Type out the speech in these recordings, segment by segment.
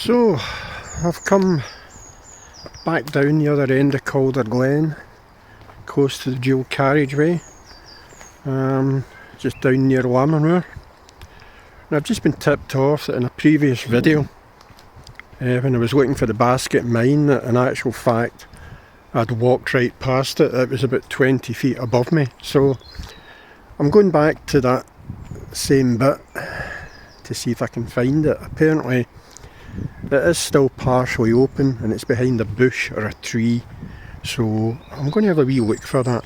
So, I've come back down the other end of Calder Glen, close to the dual carriageway, just down near Lammermoor. And I've just been tipped off that in a previous video, when I was looking for the basket mine, that in actual fact I'd walked right past it. It was about 20 feet above me. So I'm going back to that same bit to see if I can find it. Apparently it is still partially open and it's behind a bush or a tree, so I'm going to have a wee look for that.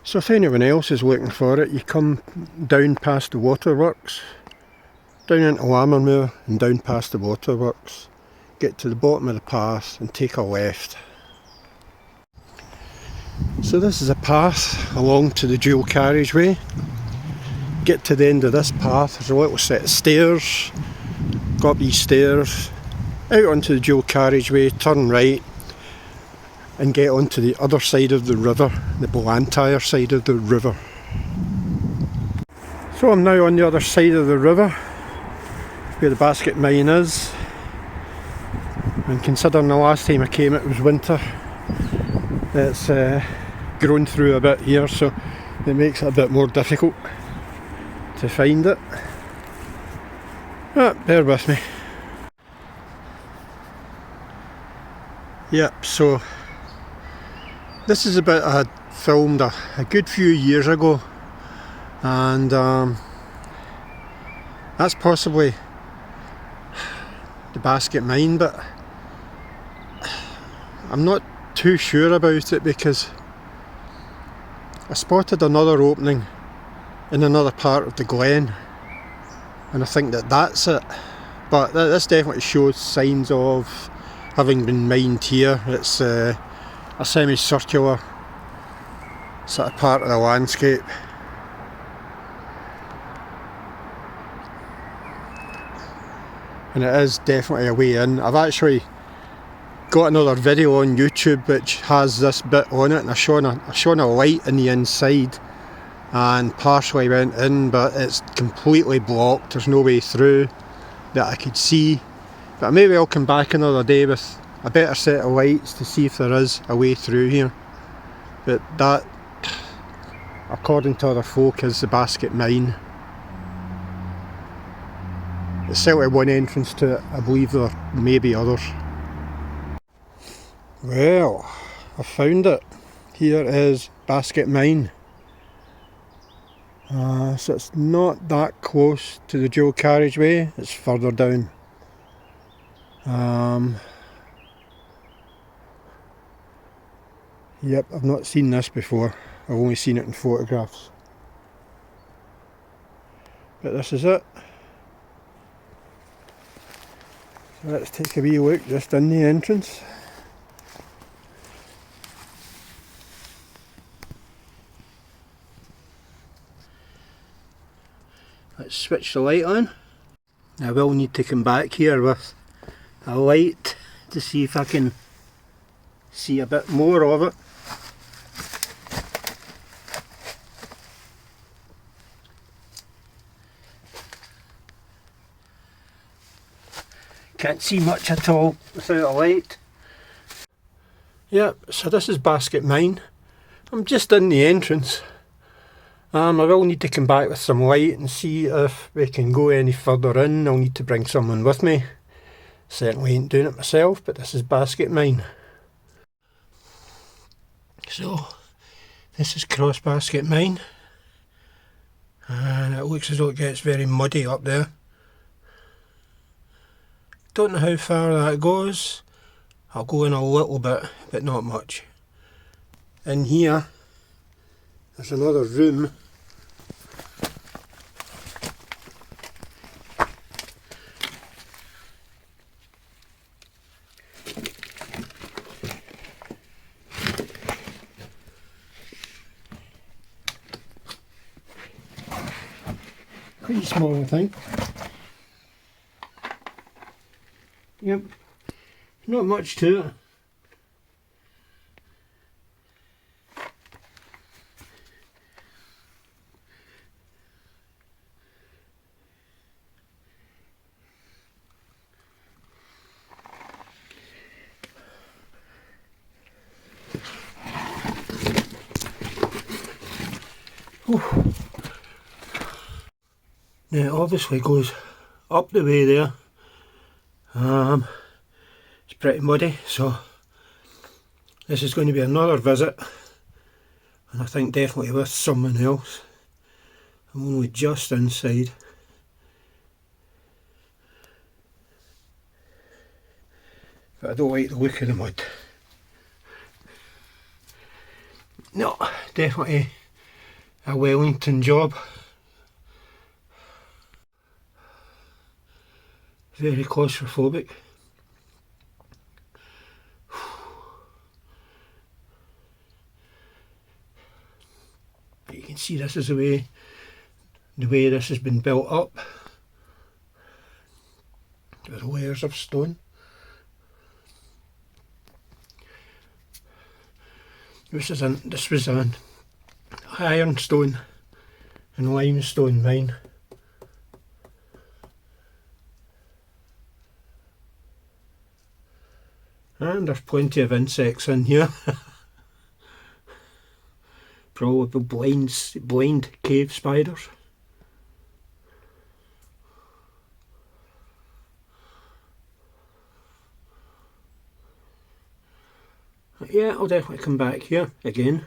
So if anyone else is looking for it, you come down past the waterworks, down into Lammermoor and down past the waterworks, get to the bottom of the path and take a left. So this is a path along to the dual carriageway. Get to the end of this path, there's a little set of stairs, go up these stairs, out onto the dual carriageway, turn right and get onto the other side of the river, the Blantyre side of the river. So I'm now on the other side of the river, where the basket mine is, and considering the last time I came it was winter, it's grown through a bit here, so it makes it a bit more difficult to find it. Bear with me. Yep, so this is a bit I had filmed a good few years ago, and that's possibly the basket mine, but I'm not too sure about it because I spotted another opening in another part of the glen, and I think that that's it. But this definitely shows signs of having been mined here. It's a semicircular sort of part of the landscape. And it is definitely a way in. I've actually got another video on YouTube which has this bit on it, and I shone a light in the inside and partially went in, but it's completely blocked. There's no way through that I could see. But maybe I'll come back another day with a better set of lights to see if there is a way through here. But that, according to other folk, is the basket mine. It's certainly one entrance to it. I believe there may be others. Well, I found it. Here is basket mine. So it's not that close to the dual carriageway, it's further down. Yep, I've not seen this before. I've only seen it in photographs. But this is it. So let's take a wee look just in the entrance. Let's switch the light on. I will need to come back here with a light to see if I can see a bit more of it. Can't see much at all without a light. Yep, so this is basket mine. I'm just in the entrance. I will need to come back with some light and see if we can go any further in. I'll need to bring someone with me. Certainly ain't doing it myself, but this is basket mine. So, this is crossbasket mine. And it looks as though it gets very muddy up there. Don't know how far that goes. I'll go in a little bit, but not much. In here, there's another room. Pretty small, I think. Yep, not much to it. Ooh. Now it obviously goes up the way there. It's pretty muddy, so this is going to be another visit, and I think definitely with someone else. I'm only just inside. But I don't like the look of the mud. No, definitely a Wellington job. Very claustrophobic. But you can see this is the way this has been built up. With layers of stone. This was an ironstone and limestone mine. And there's plenty of insects in here. Probably blind cave spiders. Yeah, I'll definitely come back here again.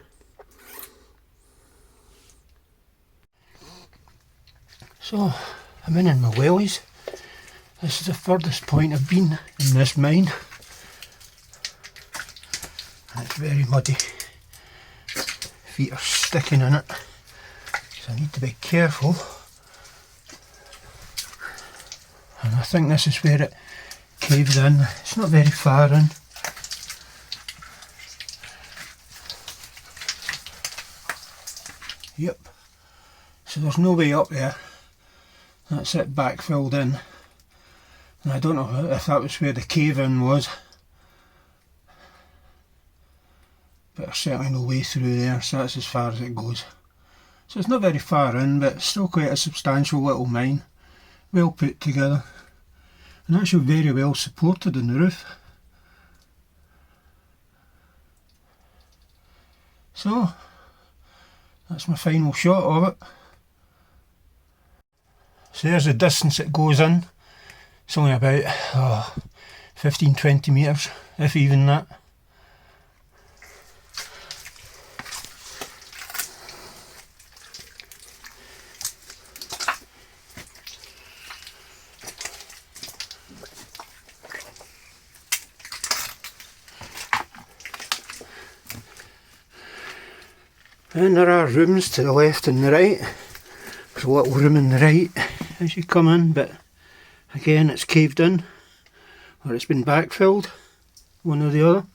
So, I'm in my wellies. This is the furthest point I've been in this mine. And it's very muddy. Feet are sticking in it. So I need to be careful. And I think this is where it caved in. It's not very far in. Yep. So there's no way up there. That's it backfilled in. And I don't know if that was where the cave-in was. But there's certainly no way through there, so that's as far as it goes. So it's not very far in, but it's still quite a substantial little mine. Well put together. And actually very well supported in the roof. So, that's my final shot of it. So there's the distance it goes in. It's only about 15-20 metres, if even that. And there are rooms to the left and the right. There's a little room in the right as you come in, but again it's caved in, or it's been backfilled, one or the other.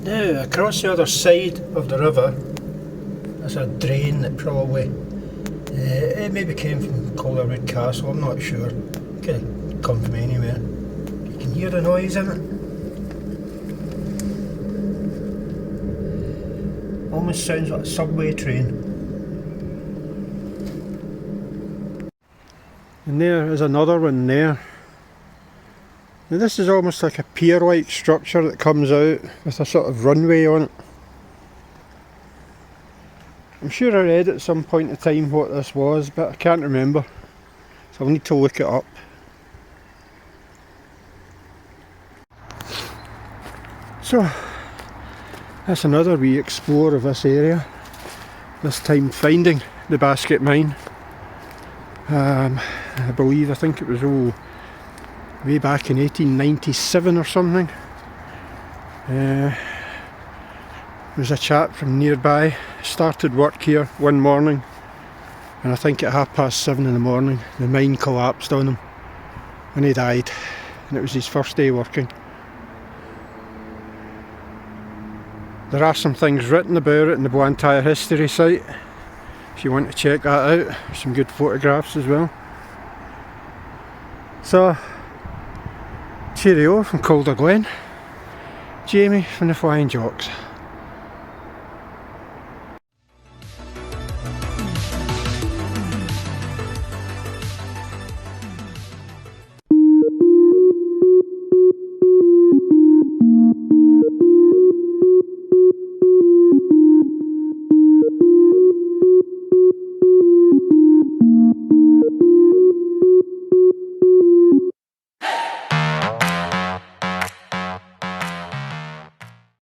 Now across the other side of the river there's a drain that probably, it maybe came from Calderwood Castle, I'm not sure. It could have come from anywhere. You can hear the noise in it. Almost sounds like a subway train. And there is another one there. Now this is almost like a pier-like structure that comes out with a sort of runway on it. I'm sure I read at some point in time what this was, but I can't remember. So I'll need to look it up. So, that's another wee explore of this area. This time finding the basket mine. I think it was way back in 1897 or something. There was a chap from nearby, started work here one morning, and I think at 7:30 in the morning the mine collapsed on him and he died, and it was his first day working. There are some things written about it in the Blantyre history site, if you want to check that out. Some good photographs as well. So, cheerio from Calder Glen. Jamie from the Flying Jocks.